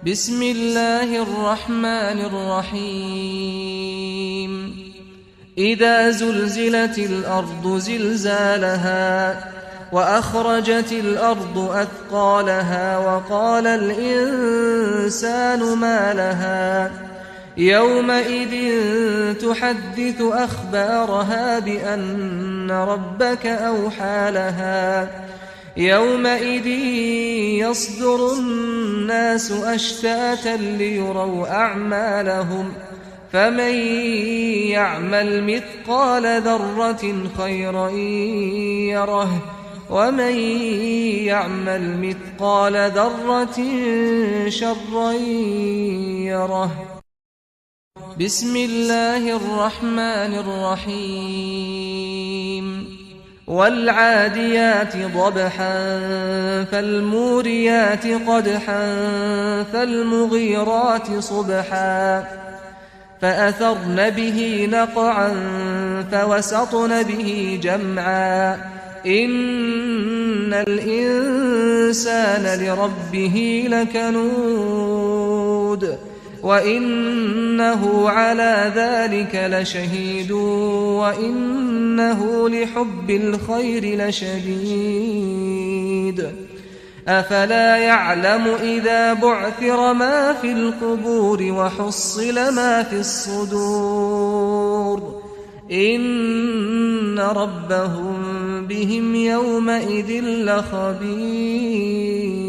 بسم الله الرحمن الرحيم إذا زلزلت الأرض زلزالها وأخرجت الأرض أثقالها وقال الإنسان ما لها يومئذ تحدث أخبارها بأن ربك أوحى لها يومئذ يصدر الناس أشتاتا ليروا أعمالهم فمن يعمل مثقال ذرة خيرا يره ومن يعمل مثقال ذرة شرا يره. بسم الله الرحمن الرحيم والعاديات ضبحا فالموريات قدحا فالمغيرات صبحا فأثرن به نقعا فوسطن به جمعا إن الإنسان لربه لكنود وإنه على ذلك لشهيد وإنه لحب الخير لشديد أفلا يعلم إذا بعثر ما في القبور وحصل ما في الصدور إن ربهم بهم يومئذ لخبير.